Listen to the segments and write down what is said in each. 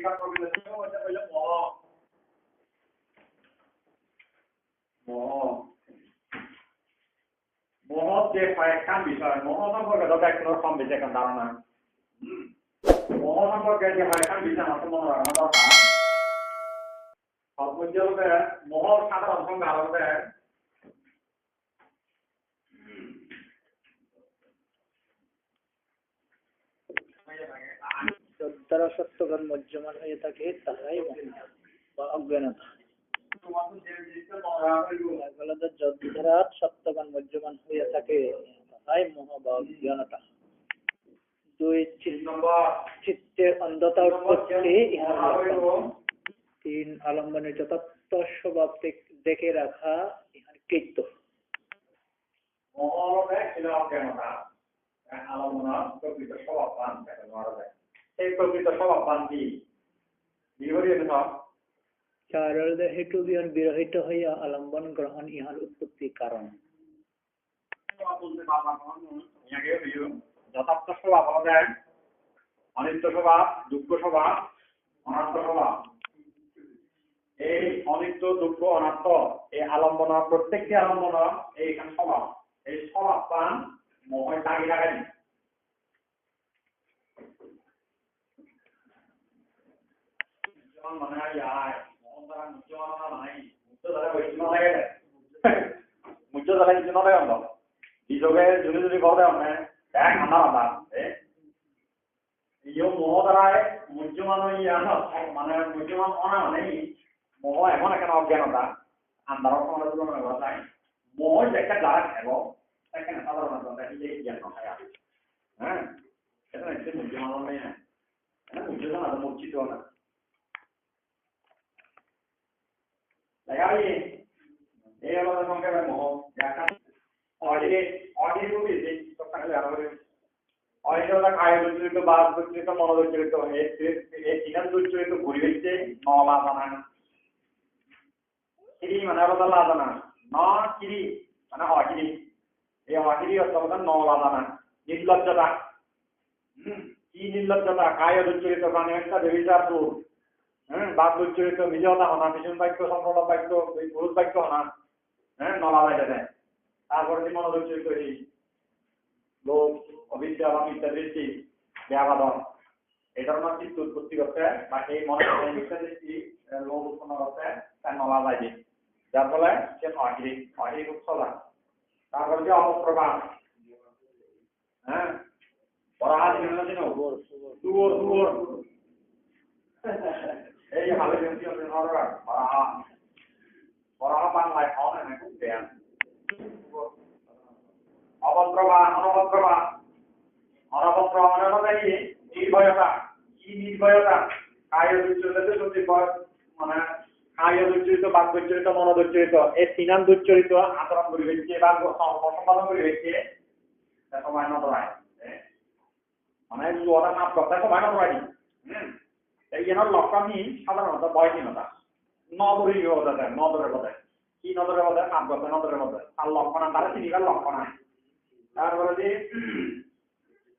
মৃত্তিকা প্রকৃতি হইতে হইলে মহ যে কয়েকখান বিষয় মহ সম্পর্কে তো কোনো কম বেশি এখন ধারণা মহ সম্পর্কে যে কয়েকখান বিষয় আমার মনে রাখা দরকার সর্বোচ্চ হতে মহর সাধারণ সংজ্ঞা হতে 12 সত্যবান মজ্জমান হয়ে থাকে তাহাই বা অজ্ঞানতা। যারা সত্যবান মজ্জমান হয়ে থাকে তাহাই মোহ বা অজ্ঞানতা। 2 চিত্তের অন্ধতা উৎপত্তি ইহার লক্ষণ। 3 আলম্বনের যথার্থ স্বভাব দেখে রাখা ইহার কৃত্য। প্রকৃত স্বভাববান এই প্রকৃত স্বভাববান কি চারুলদে হেতু বিয়ন বিরহিত হইয়া আলম্বন গ্রহণ ইহার উৎপত্তি কারণ। যথার্থ স্বভাব হবে অনিত্য স্বভাব, দুঃখ স্বভাব, অনাত্ম স্বভাব। এই অনিত্য, দুঃখ, অনাত্ম এই আলম্বন প্রত্যেকটি আলম্বন এইখানে স্বভাব। এই স্বভাববান মহয় দাগি লাগাই মানে মোহন দ্বারা মুখ্যমানা নাই মুখ্য দ্বারা বৈষ্ণব লাগে মুখ্য দ্বারা কিছু নয় অন্ধ বিযোগে জুড়ি জুড়ি করে মানে এক আন্ডা আন্ডা ইয়ে মোহ দ্বারায় মুখ্যমান মানে মুখ্যমান অনা মানে মোহ এমন একটা অজ্ঞানতা আন্দারও সমালোচনা করা যায় মোহ যে একটা দ্বারা খেব এখানে সাধারণত জ্ঞান নয় হ্যাঁ এটা একটা মুখ্যমান নেই হ্যাঁ মুখ্যমান আর মূর্ছিত না लगाइए ये वाला संख्या में मोह जाता और ये को भी देख तो पहले हमारे और ये वाला काय दूसरे तो बात दूसरे तो मनो दूसरे तो है ये तीन दूसरे तो भूल गए थे नौ लादाना किरी मना वाला लादाना नौ किरी मना हॉकिरी ये हॉकिरी और तो मतलब नौ लादाना निर्लज्जता की निर्लज्जता काय दूसरे तो काने का देवीचा तो বাদ চরিত্র নিজেতা হনা মিশন বাক্য সম্পূর্ণ বাক্য পুরুষ বাক্য হনা নলা বাইরে দেয় তারপরে যে মনোযোগ চরিত্র এই লোক অবিদ্যা বা মিথ্যাদৃষ্টি ব্যাবাদন এই ধরনের চিত্ত উৎপত্তি করতে বা এই মনে মিথ্যাদৃষ্টি লোক উৎপন্ন করতে তার নলা বাইরে যার ফলে সে অহিরিক উৎসলা তারপরে যে অপপ্রবাহ পড়াহাত দুয়ার এই হালে যেমন আছে নররা পড়া বাংলায় হয় না খুব দেন অনবদ্রবা মানে নির্ভয়তা কি নির্ভয়তা কায় দুশ্চরিত সত্যি মানে কায় দুশ্চরিত বাক্য দুশ্চরিত মনো দুশ্চরিত এই তিনান দুশ্চরিত আচরণ করে হচ্ছে বা সম্পাদন করে হচ্ছে সময় নয় মানে ওটা সাপ কথা সময় নয় এই জন্য লক্ষণই সাধারণত বয়সীনতা নদরের কথা কি নদরের কথা কাজ করতে নদরের কথা আর লক্ষণ তারা চিনিবার লক্ষণ হয় তারপরে যে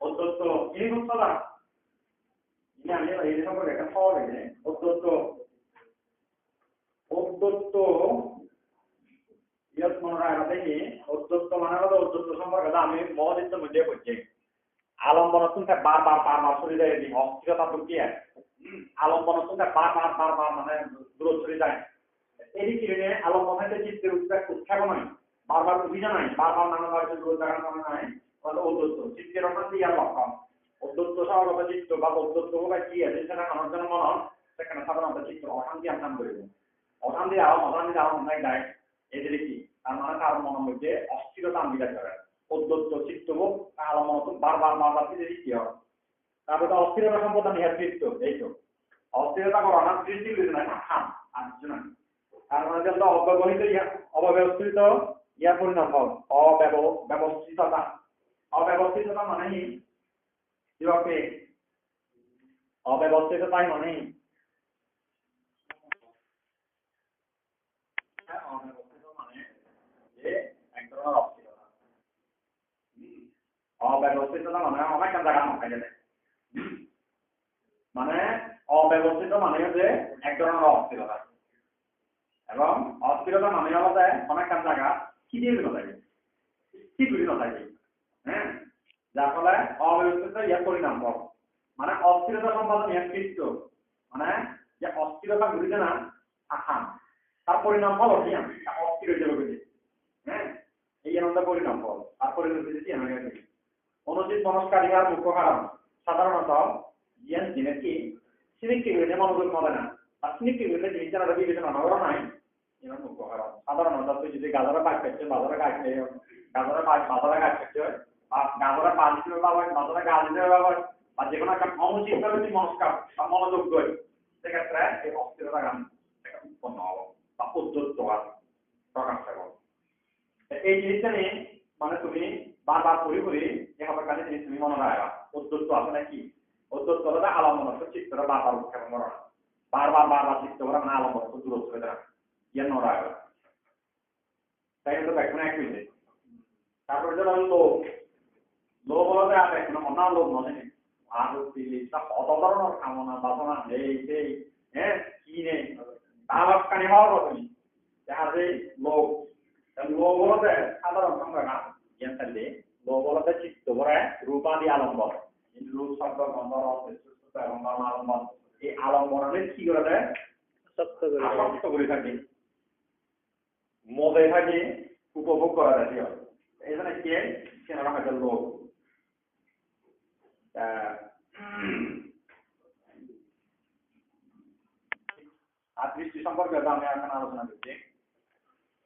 অধ্যত্ত এই হচ্ছলা এই সম্পর্কে একটা সহজ হয়েছে অধ্যত্ত মনে হয় দেখি অধ্যত্ত মানে অধ্যত্ত সম্পর্কে আমি মহদিত্যের মধ্যে করছি আলম্বন শুনতে বারবার শরীরে অস্থিরতা ঢুকিয়ে আলম্বন শুনতে বারবার মানে দূর চলে যায় এই কারণে আলম্বন হইতে চিত্তের উৎক্ষেপণ হয় বারবার অভিযা নাই বারবার নানাবার দূর জায়গার কারণে নাই অধ্যত্ত চিত্তের অশান্তি আর লক্ষণ অধ্যত্ত স্বভাবত চিত্ত বা অধ্যত্ত বা কি আছে সেটা আমার জন্য মনে হয় সেখানে সাধারণত চিত্ত অশান্তি আসান করিব অশান্তি আরাম নাই দেয় এদের কি তার মানে তার মনের মধ্যে অস্থিরতা বিরাজ করে অধ্যত্ত চিত্তবোধ আলম্বন বারবার কি হয় তারপরে অস্থিরতা সম্পদ নিহার চিত্ত এই তো অস্থিরতা করানোর সৃষ্টি হয়েছে না খাম আর কিছু না তার মানে যে অব্যবহিত অব্যবস্থিত ইয়ার পরিণাম হয় অব্যবস্থিততা মানেই কিভাবে অব্যবস্থিততাই মানেই এক ধরনের অস্থিরতা অব্যবস্থিততা মানে অনেক জায়গা নয় মানে অব্যবস্থিত মানে হচ্ছে এক ধরনের অস্থিরতা এবং অস্থিরতা মানে হচ্ছে অনেক জায়গা খিদিয়ে থাকে স্থিতি থাকে হ্যাঁ যার ফলে অব্যবস্থিত ইয়ার পরিণাম ফল মানে অস্থিরতা সম্পাদন ইয়ার কৃত্য মানে যে অস্থিরতা ঘুরিতে না আসাম তার পরিণাম ফল কি অস্থির হয়ে যাবে হ্যাঁ এই আমাদের পরিণাম ফল তার পরিণতি অনুচিত মনস্কারিকার মুখ্য কারণ সাধারণত জ্ঞান জিনিস কি সিনিককে বিরুদ্ধে মনোযোগ হবে না আর সিনিককে বিরুদ্ধে জিনিস যারা বিবেচনা নগর নাই এর মুখ্য কারণ সাধারণত তুই যদি গাজরে পাক পেয়েছে বাজারে গাছ গাজরে পাক বাজারে গাছ পেয়েছে বা গাজরে পাক দিতে পারবে বাজারে গাছ দিতে পারবে বা যে কোনো একটা অনুচিত ভাবে যদি মনস্কার বা মনোযোগ দেয় সেক্ষেত্রে এই অস্থিরতা গান উৎপন্ন হবে বা উদ্যুত প্রকাশ পাবে এই জিনিসটা নিয়ে মানে তুমি বারবার পড়ি এভাবে কাজে জিনিস তুমি মনে রাখবা উদ্যুত আসলে কি উদ্যুত হলে আলম্বনস্থ চিত্তটা বারবার উৎক্ষেপণ করা বারবার চিত্ত করা মানে আলম্বনস্থ দূরত্ব হয়ে যাবে ইয়ে মনে রাখবা তাই তো এখন এক মিনিট তারপরে যেন লোভ বলতে আর এখন অন্য লোভ নয় আর অত ধরনের কামনা বাসনা এই সেই হ্যাঁ কি নেই তালাকানি হওয়ার তুমি দেখা যায় লোভ লোভ বলতে সাধারণ সংজ্ঞা না জ্ঞান থাকলে লোভ বলতে চিত্ত ভরে রূপাদি আলম্বন রূপ শব্দ গন্ধ এবং আলম্বন এই আলম্বনের কি করে দেয় আসক্ত করে থাকে মদে থাকে উপভোগ করা যায় এই জন্য কে কেন হয়তো লোভ আর দৃষ্টি সম্পর্কে আমি এখন আলোচনা করছি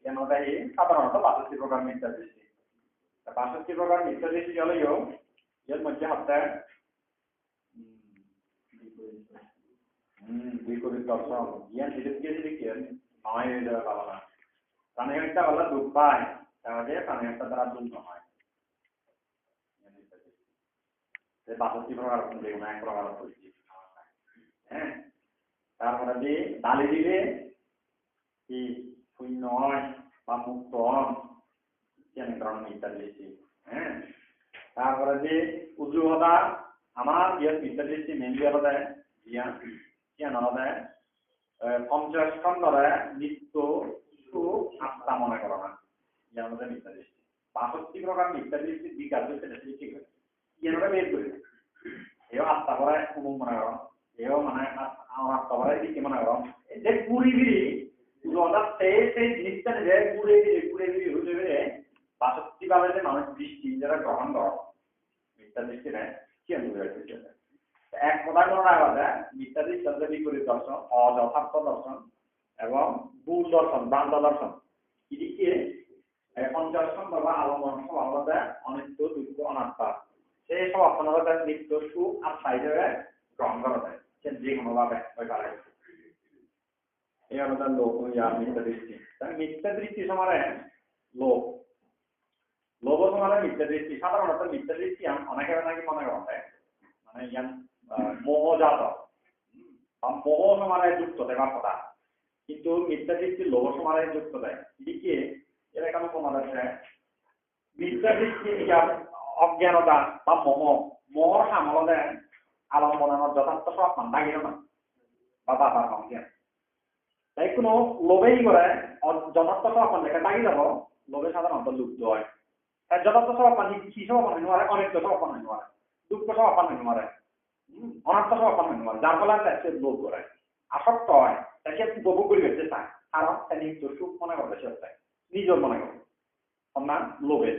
যেন এই সাধারণত ৬২ প্রকার মিথ্যা দৃষ্টি ৬২ প্রকার মিথ্যা দৃষ্টি হলেও এর মধ্যে হচ্ছে বিপরীত দর্শন জ্ঞান জ্ঞান নয় হয়ে যাবে ভালো না প্রাণীটা হলো দুঃখ পায় তাহলে প্রাণীটা দ্বারা দুঃখ হয় ৬২ প্রকার যেগুলো এক প্রকার করছি হ্যাঁ তারপরে যে দালি দিলে কি শূন্য হয় বা মুক্ত হন কেন কারণ মিথ্যা দৃষ্টি হ্যাঁ তারপরে যে উজ্জুহতা আমার জ্ঞান মিথ্যা দৃষ্টি মেনলি হতে জ্ঞান জ্ঞান হতে ৫০ খণ্ডরে নিত্য সুখ আত্মা মনে করো না জ্ঞান হতে মিথ্যা দৃষ্টি ৬২ প্রকার মিথ্যা দৃষ্টির বিকাশ সেটা ঠিক আছে জ্ঞানটা বের করে এও আত্মা করে কুমুক মনে করো এও মানে আমার আত্মা করে দিকে মনে করো যে পুরিবিরি অর্থাৎ সেই জিনিসটা যে ঘুরে হয়ে যাবে ৬২ ভাবে যে মানুষ দৃষ্টি যারা গ্রহণ করো মিথ্যা দৃষ্টি নেয় কেন এক প্রধান মনে রাখা যায় মিথ্যা দৃষ্টি হচ্ছে বিপরীত দর্শন অযথার্থ দর্শন এবং ভুল দর্শন ভ্রান্ত দর্শন এদিকে ৫০ নম্বর বা আলম্বন স্বভাব অনিত্য দুঃখ অনাত্মা সেই স্বভাব নিত্য সুখ আর সাইডে গ্রহণ করা যায় সে যে কোনো ভাবে ওই পারে এই আমাদের লোক মিথ্যা দৃষ্টি মিথ্যা দৃষ্টি সমানে লোভ লোভ সমানে মিথ্যা দৃষ্টি সাধারণত মিথ্যা দৃষ্টি অনেকে নাকি মনে করে মানে ইয়ান মোহজাত বা মোহ সমানে যুক্ত দেওয়ার কথা কিন্তু মিথ্যা দৃষ্টি লোভ সমানে যুক্ত দেয় এদিকে এরা কেন প্রমাণ আছে মিথ্যা দৃষ্টি অজ্ঞানতা বা মোহর সামল দেয় আলম্বনের যথার্থ সব মান দাগিল না বা বাবার অজ্ঞান তাই কোনো লোভেই করে যথার্থ সমাপন লেখা দাগি যাব লোভে সাধারণত লুপ্ত হয় তাই যথার্থ সমাপন কি সমাপন হইতে পারে অনিত্য সমাপন হইতে পারে দুঃখ সমাপন হইতে পারে অনার্থ সমাপন হইতে পারে যার ফলে সে লোভ করে আসক্ত হয় তাই সে উপভোগ করে গেছে চায় কারণ সে নিত্য সুখ মনে করবে সে চায় নিজের মনে করবে না লোভে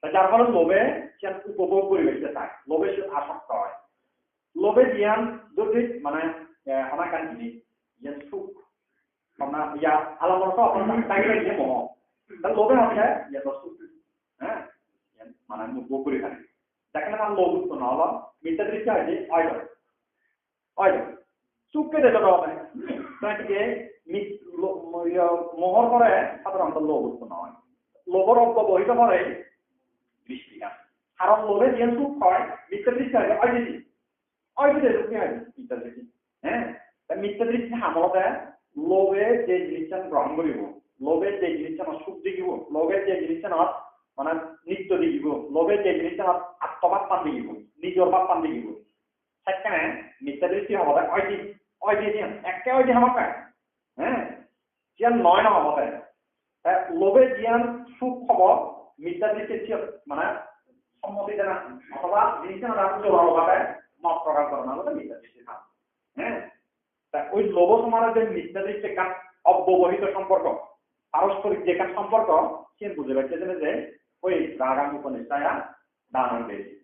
তাই যার ফলে লোভে সে উপভোগ করে গেছে চায় লোভে সে আসক্ত হয় লোভে জ্ঞান যদি মানে অনেক জিনিস জ্ঞান সুখ ইয়া আলম্বন তাকে লাগিয়ে মোহ তাহলে লোভে হচ্ছে হ্যাঁ মানে উপভোগ করে থাকে দেখেন আমার লোভ উৎপন্ন হলো মিথ্যা দৃষ্টি হয় যে অয় সুখকে দেখতে হবে তাকে মোহর করে সাধারণত লোভ উৎপন্ন হয় লোভর অব্যবহিত করে দৃষ্টিটা কারণ লোভে যে সুখ হয় মিথ্যা দৃষ্টি হয় অয় সুখী হয় মিথ্যা দৃষ্টি হ্যাঁ মিথ্যা দৃষ্টি সামলতে লোভে যে জিনিসটা গ্রহণ করিব লোভে যে জিনিসটা সুখ দেখিব লোভে যে জিনিসটা মানে নিত্য দেখিব লোভে যে জিনিসটা আত্মবাদ পান দেখিব নিজের বাদ পান দেখিব সেখানে মিথ্যা দৃষ্টি হব ওই যে একে ওই যে আমার হ্যাঁ জিয়ান নয় না আমাদের লোভে জিয়ান সুখ খবর মিথ্যা দৃষ্টি মানে সম্মতি দেনা অথবা জিনিসটা না জোরালোভাবে মত প্রকাশ করে না বলে মিথ্যা দৃষ্টি থাক হ্যাঁ তা ওই লোভ সমানের যে মিথ্যা দৃষ্টি কাজ অব্যবহিত সম্পর্ক পারস্পরিক যে কাজ সম্পর্ক সে বুঝে পাচ্ছেন যে ওই রাগাম উপনিষ্ঠায়া দান বেশি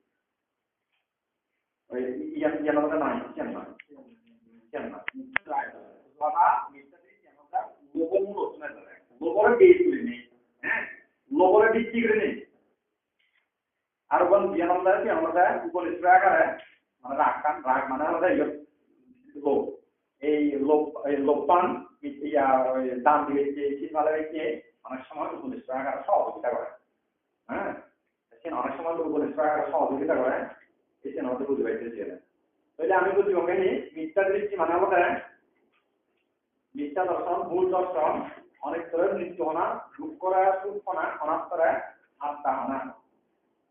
ওই ইয়ান মধ্যে নাই কেন না কেন না লোবরে বেশ করে নেই হ্যাঁ লোবরে ভিত্তি করে নেই আর কোন জ্ঞান আমাদের উপনিষ্ঠ আকারে মানে রাগ মানে আমাদের লোভ এই লোকপান দান দিয়েছে শীতকালে রেখে অনেক সময় উপনিষ্ঠ আকারে সহযোগিতা করে হ্যাঁ অনেক সময় উপনিষ্ঠ আকারে সহযোগিতা করে এই আমাদের বুঝে পাইতেছি তাহলে আমি বুঝি ওখানে মিথ্যা দৃষ্টি মানে আমাদের মিথ্যা দর্শন ভুল দর্শন অনেক ধরনের নৃত্য হনা সুখ করা সুখ হনা অনাথ করা আত্মা হনা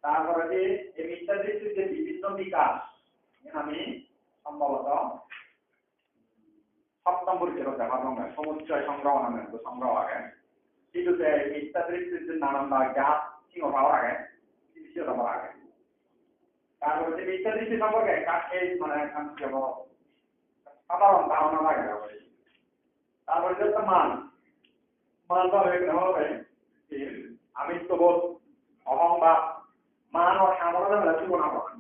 তারপরে যে এই মিথ্যা দৃষ্টির যে বিভিন্ন বিকাশ আমি সম্ভবত সপ্তম পরিচয় দেখাবো না সমুচ্চয় সংগ্রহ নামে সংগ্রহ আগে সেটুতে মিথ্যা দৃষ্টির যে নানান গাছ সিংহ পাওয়ার আগে বিষয় পাওয়ার আগে তারপরে যে মিথ্যা দৃষ্টি সম্পর্কে কাকে মানে সাধারণ ধারণা লাগে তারপরে যে একটা মান হবে আমি তো অহং বা মান ও সামনে তুলনা করেন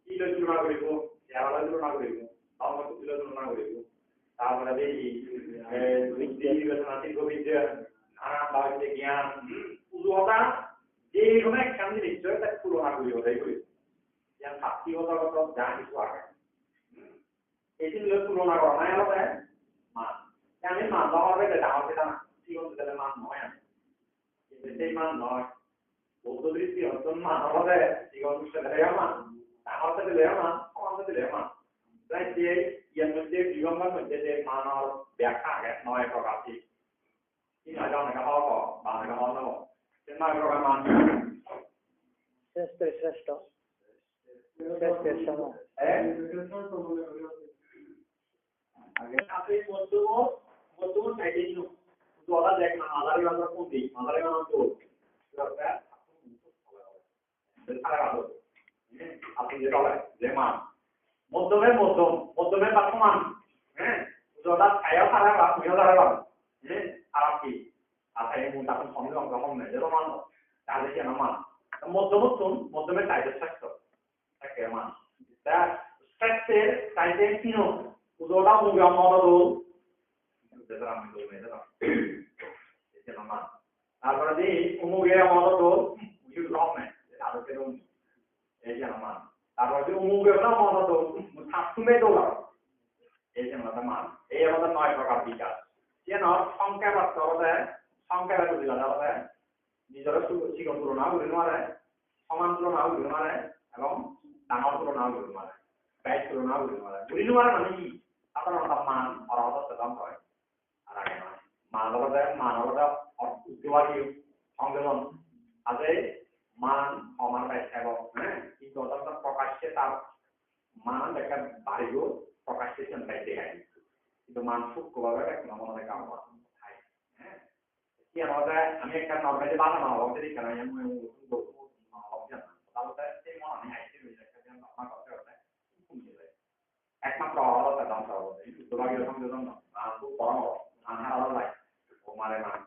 কি তুলনা করিব চেহারা তুলনা করিব ধর্ম তুলনা করিব তারপরে দেখি নানান ভাবে জ্ঞান উজুহতা যে কোনো একখান নিশ্চয় তার তুলনা করি ওটাই করি যেন শাস্তিগত যা কিছু আগে এটি তুলনা করা নাই হবে মান আমি মান হবে ডাঙর সেটা না ঠিক দিলে মান নয় আমি কিন্তু সেই মান নয় বৌদ্ধ দৃষ্টি অর্জন মান হবে জীবন দিলে মান ডাঙর দিলে মান সমান দিলে মান তাই যে ইয়ার মধ্যে জীবনের মধ্যে যে মানর ব্যাখ্যা নয় প্রকাশী কি নয় অনেক হওয়া বা অনেক হওয়া নব সে নয় প্রকার মান শ্রেষ্ঠ শ্রেষ্ঠ শ্রেষ্ঠের সম আগে আপনি মধ্যম সাইডে নিও তো ওরা দেখ না মাদারি বান্দা কোন দিক মাদারি বান্দা তো দরকার আপনি যেটা বলে যে মান মধ্যমের সমান হ্যাঁ ওটা ছায়া ছাড়া বা তুমিও ছাড়া হ্যাঁ খারাপ কি আচ্ছা এই মন তখন সঙ্গে রকম নেই যেন মান তাহলে কেন মান মধ্যমের চাইতে শ্রেষ্ঠ তাকে মান শ্রেষ্ঠের চাইতে কিনো ওটা মুখে মতো তারপরে যে উমুকে মতো রকম নেই আরো কেরম এই যেন মান তারপর যে উমুকে মতো থাকুমে দৌড়াও এই যে আমাদের মান এই আমাদের 9 প্রকার বিকাশ যেন সংখ্যা বাস্তব হতে সংখ্যা বুঝিলা যাবে নিজের শিক্ষণ তুলনা বুঝতে পারে সমান তুলনা বুঝতে পারে এবং ডাঙর তুলনা বুঝতে পারে ব্যয় তুলনা বুঝতে পারে বুঝতে পারে মানে কি সাধারণত মান অর্হতা দাম হয় আর আগে নয় মান হতে উদ্যোগী সংযোজন আছে মান সমান ব্যাখ্যা হ্যাঁ কিন্তু অর্থাৎ প্রকাশ্যে তার মান একটা বাড়িব প্রকাশ্যে চিন্তায় দেখায় কিন্তু মান সূক্ষ্মভাবে একটা মনে কাম হয় হ্যাঁ কি আমাদের আমি একটা নর্মালি বানানো হবে দেখি না আমি তাহলে সেই মনে হয় আইসি হয়ে যায় একটা আপনার কথা হতে কমে যায় একমাত্র অর্হতা দাম হবে এই উদ্যোগী সংযোজন খুব বড় আনহারা লাগে ও মারে মান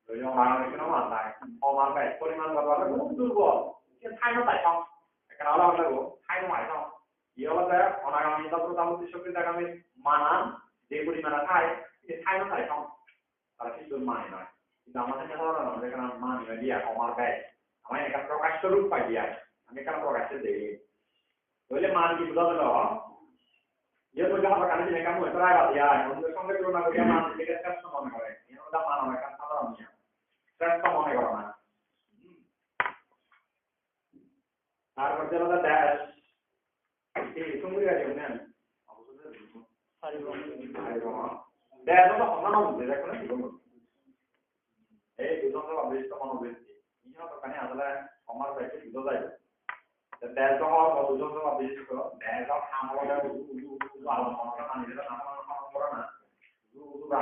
ওই জন্য বাংলাদেশে মান লাগে আমার ব্যাস পরিমাণ ব্যবহার খুব দুর্বল সে থাইনো তাইছং এখানে আলাদা লাগবো থাইনো মাইছং ইয়ে হলে অনাগামী প্রধানমন্ত্রী শক্তির আগামী মানান যে পরিমাণে খায় সে থাইনো তাইছং তারা কিন্তু মানে নয় কিন্তু আমাদের সাধারণ যেখানে মান দিয়া আমার ব্যাস আমি এখানে প্রকাশ্য রূপ পাই দিয়া আমি এখানে প্রকাশ্যে দেই বলে মান কি বুঝা গেল ये तो जहां पर काने काम होता है बात यार हम लोग संगे तुलना करिए मान लीजिए कि श्रेष्ठ मने करे ये ওটা মান হয় কারণ সাধারণ নিয়ম শ্রেষ্ঠ মনে করে না তারপর যেটা ড্যাশ এই তুমি রাখো না ড্যাশ তো সমান হবে দেখো না কি বলবো এই দুটো আমরা বেশ তো মনোবৃত্তি ইনো তো কানে আসলে আমার ব্যাকে বুঝা যায় 대해서 어느 정도가 비슷해요. 대해서 아무거나 우주 알아보거나 아니면 아무거나 거나 우주가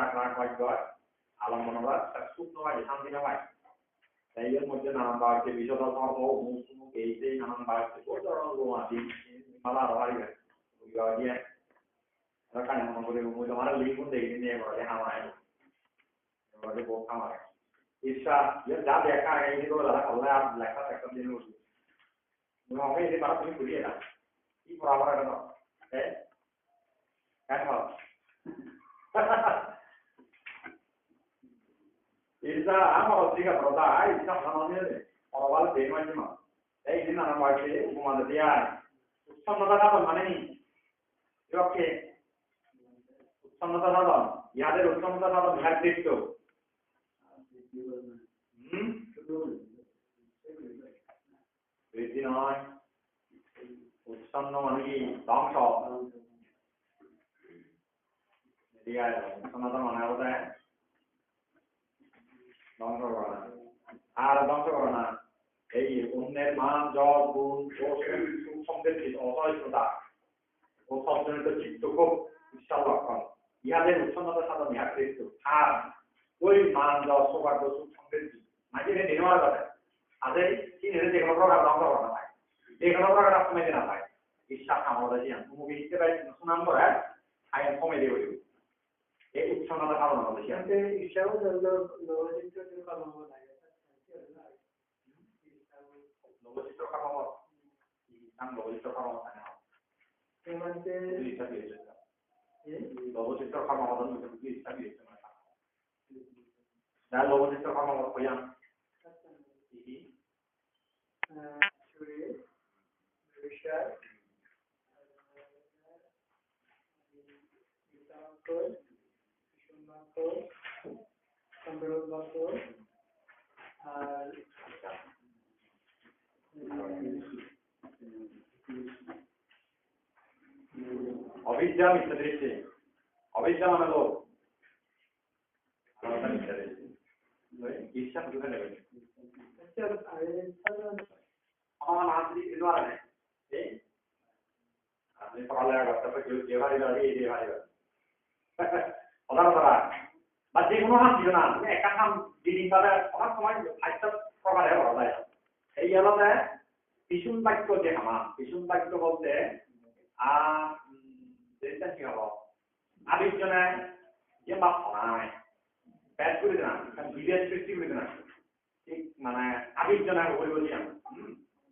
알아보거나 숙노가 이상되는 거야. 이건 먼저 나는 바에 비셔서 하고 무슨 게이트 나는 바에 꽂아놓은 거 아니 말하러 가리게 우리가 어디에 약간 한번 그리고 뭐 정말 리본데 있는 거 하나요. 이거를 못 하나요. 이사 여자 대가 이거 라 올라 라카 takkan dulu. Mau ini para pun dia lah. Ini perawan kan? Kan hal. Isa apa juga berada, isa namanya ni. Orang lain macam mana? Ini nama macam umum dia. Sama apa mana ni? Oke. Sama apa? Ya ada sama apa hati tu. Berarti nai. Sama mana ni? Dangsa. Dia sama mana ada? ধ্বংস করা না আর ধ্বংস করা না এই অন্যের মান জল গুণ সমৃদ্ধি অসহিষ্ণুতা ও সজ্জনিত চিত্ত খুব বিশাল লক্ষণ ইহাদের উচ্ছন্নতা সাধন ইহা কৃত আর ওই মান জল সৌভাগ্য সুখ সমৃদ্ধি মাঝে নির্মাণ করে তাদের কি যে কোনো প্রকার ধ্বংস করা না থাকে যে কোনো প্রকার সময় না থাকে ঈশ্বর আমাদের যে মুভি হিসেবে পাই সুনাম করে আইন সময় দিয়ে বলি এই উচ্ছন্নতা সাধন আমাদের Nanti insya Allah kalau itu kalau mau nanya, Logis itu kamu mau, yang logis itu kamu mau tanya. nanti Bisa bisa. Logis itu kamu mau tanya bisa bisa. Dan logis itu kamu mau yang ini. Suri, Malaysia, Bangkok, Bangkok, Sambil Bangkok, অবিদ্যা মিথ্যা দৃষ্টি অবিদ্যা মানে লোক আলাদা মিথ্যা দৃষ্টি ঈশ্বর দুটো নেবেন আমার নাম দিয়ে দিতে পারে না আপনি পড়ালেখা করতে পারে কেউ যেভাবে যাবে এই যেভাবে যাবে অদার করা বা যে কোনো নাম দিও না তুমি একটা নাম দিন তাহলে অনেক সময় একটা প্রকারে বলা যায় এই আলাদা পিছুন বাক্য যে আমার পিছুন বাক্য বলতে যেটা কি হলো আবির্জনে কিংবা ফলায় ব্যাট করে দিলাম বিদেশ সৃষ্টি করে দিলাম ঠিক মানে আবির্জনে বই বলি আমি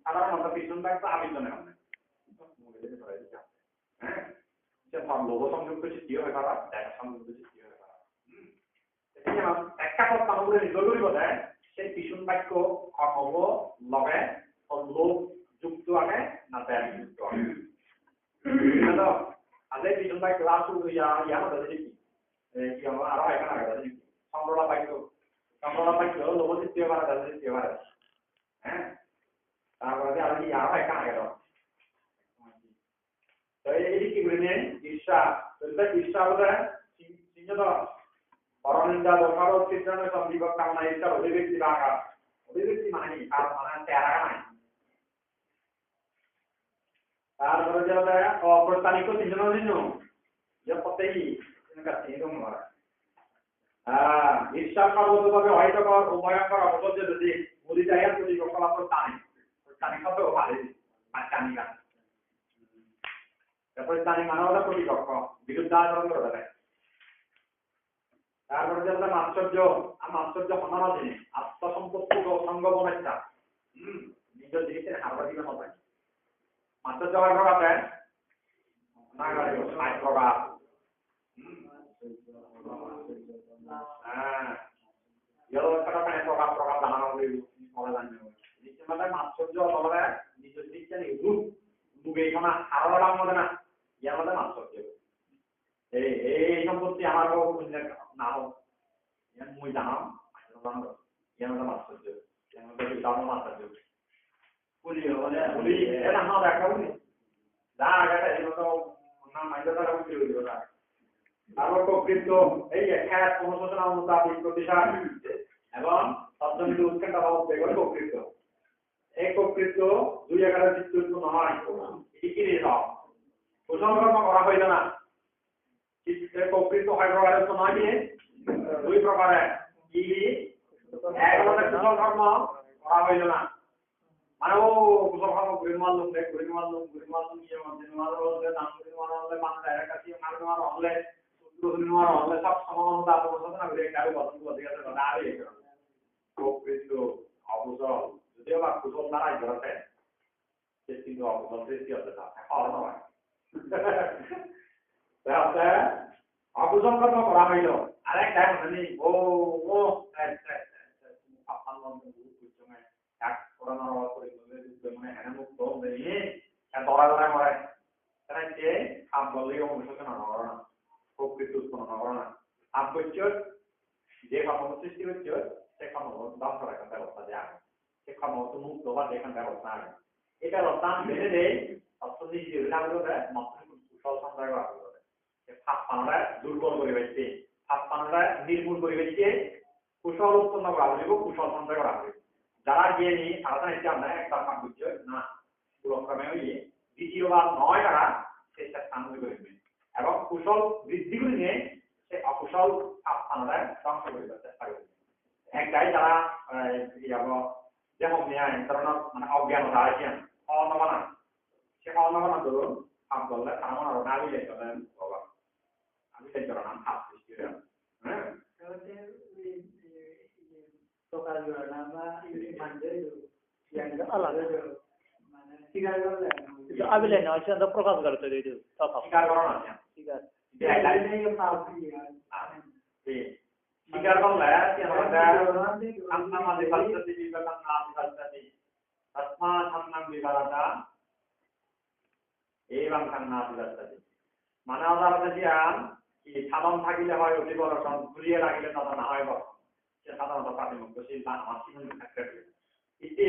সাধারণত পিছন বাক্য আবির্জনে হবে হ্যাঁ সে সব লোক সংযুক্ত সৃষ্টি হয়ে পারা জায়গা সংযুক্ত সৃষ্টি হয়ে পারা একটা কথা আমাদের জরুরি বোধ সেই পিছন বাক্য হব লগে লোক যুক্ত আগে না ব্যাট যুক্ত আগে ada di tempat kelas tu yang ada di sini, yang arah yang ada di sini. Sambil apa itu, logo di tiap ada di tiap ada. Berarti ada di arah yang ada. Jadi ini kibirnya Isya, sebab Isya ada sinya tu. Orang India tu kalau kita ni sambil berkam naik Isya, boleh beti mana ni, kalau mana tiara kan. তারপরে যেটা অপ্রস্থানিক চিন্তনের জন্য যে প্রত্যেকই কাছে তোমার ঈশ্বর সর্বতভাবে অহিতকর ও ভয়ঙ্কর অপরাধ যদি মুদিতায়া প্রতিপক্ষ প্রস্থানিক প্রস্থানিক হবে ও ভালো বাচ্চানিকা প্রস্থানিক মানবতা প্রতিপক্ষ বিরুদ্ধাচরণ করে দেয় তারপরে যেটা আশ্চর্য সন্ধান আছে আত্মসম্পত্তি ও সঙ্গবনেচ্ছা নিজ জিনিসের হারবা দিবে হবে Masa jawab berapa? Naga itu naik berapa? Kalau kita kan program dalam itu sekolah lagi. Ini cuma kan masuk jauh orang ni jadi ni group bukan mana orang mana na, yang mana masuk jauh. সম্পত্তি আমার কো পুণ্য নাও, yang মুই Janam, yang mana masuk jauh, yang mana dalam masuk jauh. Boleh, enak nak dah kau ni. Dah kata ini tu, nama itu tak ada boleh juga dah. Kalau kau kripto, kat pengusaha nama tapi kripto sah. Evam, sabda itu kan dah bawa pegang kau kripto. এককৃত দুই আকারের চিত্ত উৎপন্ন হয় একই রকম কুশল কর্ম করা হইল না এককৃত হয় প্রকারের উৎপন্ন হয় কি দুই প্রকারের কি এক হলো কুশল কর্ম করা হইল না মানে ও কুশল কর্ম ঘুরে মারলাম ইয়ে মারলে নাম ঘুরে মারলে বাংলা একাশি মারলে হলে ঘুরে হলে সব সমানতা আপনার না ঘুরে কারো বদল করে দিয়েছে না আরে এককৃত অকুশল যদিও বা কুশল দ্বারাই ধরতে সে কিন্তু অকুশল সৃষ্টি হতে থাকে হওয়া নয় তাহলে অকুশল কর্ম করা হইল আরেক টাইম মানে ও ও এক পুরানো করে মানে হ্যাঁ মুক্ত হয়ে দরা দরা মরে তাই যে আপ বললেই অনুশোচনা নগর না প্রকৃতি উৎপন্ন নগর না আপ বৈচ্য যে কর্ম সৃষ্টি হচ্ছে সে কর্ম ধ্বংস রাখার ব্যবস্থা দেওয়া হয় সে কর্ম মুক্ত বা দেখার ব্যবস্থা আছে এটা রপ্তান বেঁধে দেয় অর্থনীতি যেগুলো মাত্র কুশল সঞ্চয় করা হবে ফাঁস পানোটা দুর্বল করে বেঁচছে ফাঁস পানোটা নির্মূল করে বেঁচছে কুশল উৎপন্ন করা হবে কুশল সঞ্চয় করা হবে যারা গিয়ে নিয়ে সারাটা নিচ্ছে আমরা একটা কাম করছে না পুরক্রমে হইয়ে দ্বিতীয়বার নয় তারা সেটা স্থান করে দেবে এবং কুশল বৃদ্ধি করে নিয়ে সে অকুশল স্থানটা ধ্বংস করে দেওয়ার চেষ্টা করবে একটাই যারা যেমন ধরনের মানে অজ্ঞানতা আছে অনবনা সে অনবনা ধরুন ভাব করলে তার মনে হয় আমি লেখ বাবা আমি লেখ নাম ভাব সৃষ্টি হ্যাঁ আবিলে না আছে তো প্রকাশ করতে দিই তো স্বীকার করো না স্বীকার স্বীকার করলে আমাদের পদ্ধতি বিবেচনা না পদ্ধতি তস্মা সন্নাম বিবাদা এইবাং সন্না পদ্ধতি মানে আদালতে দিয়ান কি সাধন থাকিলে হয় অতি বরসন ঘুরিয়ে লাগিলে তখন না হয় বরসন সে সাধারণত প্রাতিমুখ্যশীল বা আমার জীবন ক্ষেত্রে এতে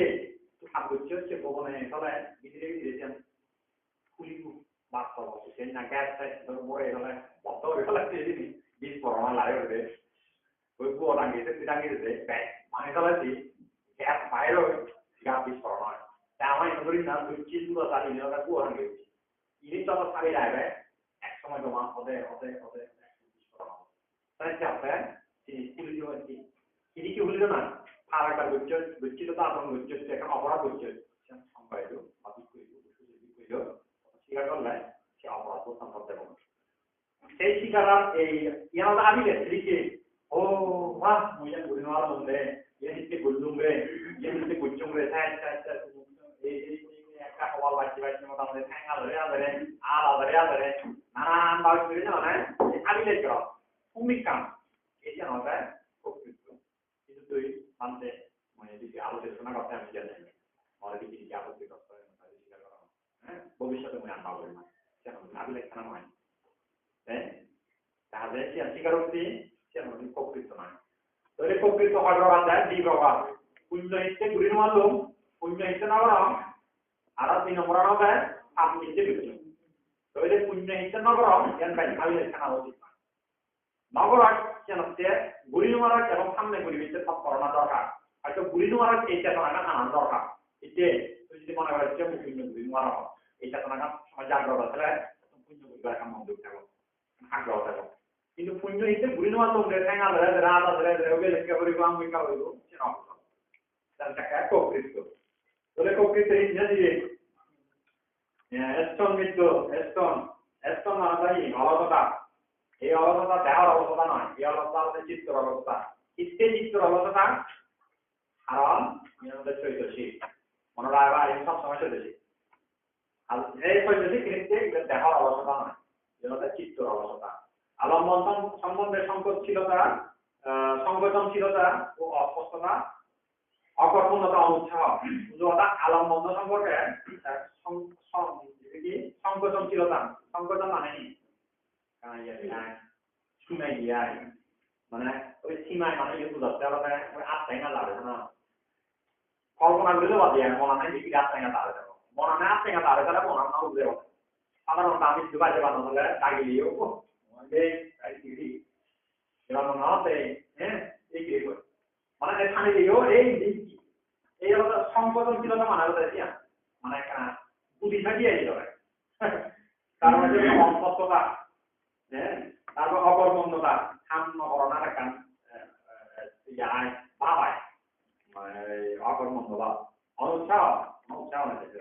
ঠাকুর হচ্ছে ভবনে চলে ভিতরে দিয়েছেন খুলিগু বাস্তব সেই না গ্যাস মরে গেলে বদ্ধ হয়ে গেলে বীজ পড়ানো লাগে ওদের ওই গুয়া ডাঙ্গিয়েছে মানে চলেছি গ্যাস বাইরে গ্যাস বীজ পড়ানো হয় তা আমার এমন করি না দুই চিজগুলো চালিয়ে ওটা গুয়া ডাঙ্গিয়েছি ইনি যত সারি লাগবে এক সময় জমা হতে বীজ পড়ানো তাই চাপে তিনি খুলি হচ্ছে তিনি কি হলিল না আর একটা গচ্ছিত তো আপনার গচ্ছিত এখন অপরাধ হচ্ছে সম্পাদিত বা বিক্রিত স্বীকার করলে সে অপরাধ সম্পদ দেব সেই স্বীকার এই ইয়ার আবিলে লিখে ও বাহ মুইয়া গুলি মারা বন্ধে ইয়ে নিতে গুল্লুম রে ইয়ে নিতে গুচ্চুম রে এই একটা হওয়া বাচ্চা মতো আমাদের ঠ্যাঙ্গা ধরে আদরে নানান ভাবে করে না আবিলে করো ভূমিক কাম এই যে আমাদের কিন্তু তুই মানতে মানে যদি আলোচনা করতে আমি জানি আমার দিকে কি আপত্তি করতে হবে স্বীকার করা হ্যাঁ ভবিষ্যতে আমি আনবা বলি না কেন আবিলে কেন নয় হ্যাঁ তাহলে সে স্বীকারোক্তি সে প্রকৃত নয় তাহলে প্রকৃত হয় প্রভাব দেয় দুই প্রভাব পুণ্য হিসেবে ঘুরি মারলুম পুণ্য হিসেবে না বরং আর 3 নম্বর হবে আপনি হিসেবে বুঝলুম তাহলে পুণ্য হিসেবে না বরং জ্ঞান পাই আবিলে কেনা উচিত নগরাট কেন গুড়ি মারা এবং সামনে গুড়ি দিতে সব করোনা দরকার হয়তো গুড়ি মারা এই চেতনাটা আনার দরকার এতে তুই যদি মনে করিস যে পুণ্য গুড়ি মারা এই চেতনাটা সময় জাগ্রত হলে পুণ্য গুড়ি রাখা মন্দির থাকো আগ্রহ থাকো কিন্তু পুণ্য হিসেবে গুড়ি মারা লোক ঠেঙ্গা ধরে রাত ধরে ওকে লেখা করি আমি বিকা হইব সে নকল তাহলে টাকা প্রকৃত বলে প্রকৃত ইংরেজি এস্টন মিত্র এস্টন মানে ভাই অলকতা এই অলসতা দেওয়ার অলসতা নয় এই অলসতা হচ্ছে চিত্তর অলসতা চিত্তর অলসতা কারণ আমাদের চৈতশীল মনে রাখবা এই সব সময় চৈতশীল আর এই চৈতশীল কিন্তু দেওয়ার অলসতা নয় যেটা চিত্তর অলসতা আলম্বন সম্বন্ধে সংকোচনশীলতা ও অস্পষ্টতা অকর্মণ্যতা অনুৎসাহ বুঝা আলম্বন সম্পর্কে সংকোচনশীলতা সংকোচন মানে সীমায় গিয়ে মানে ওই সীমায় মানে ইয়ে বুঝাচ্ছে আলাদা ওই আত্মাই না দাঁড়ে না কল্পনা করলে বাদ দিয়ে মনে হয় দেখি আত্মাই না দাঁড়ে যাবো মনে হয় আত্মাই না দাঁড়ে তাহলে মনে না বুঝে যাবো সাধারণত আমি দুবাইতে বানানো হলে দাগিলিও এবার মনে হচ্ছে হ্যাঁ এই কি মানে এখানে দিয়েও এই হলো সংকোচন সংবেদনশীলতা মানে হচ্ছে কি মানে একটা বুদ্ধি থাকিয়ে দিতে হবে তার মধ্যে অন্তঃতা হ্যাঁ তারপর অকর্মণ্যতা সাম্য করণার একটা ইয়ায় ভাবায় অকর্মণ্যতা অনুৎসাহ হয়েছে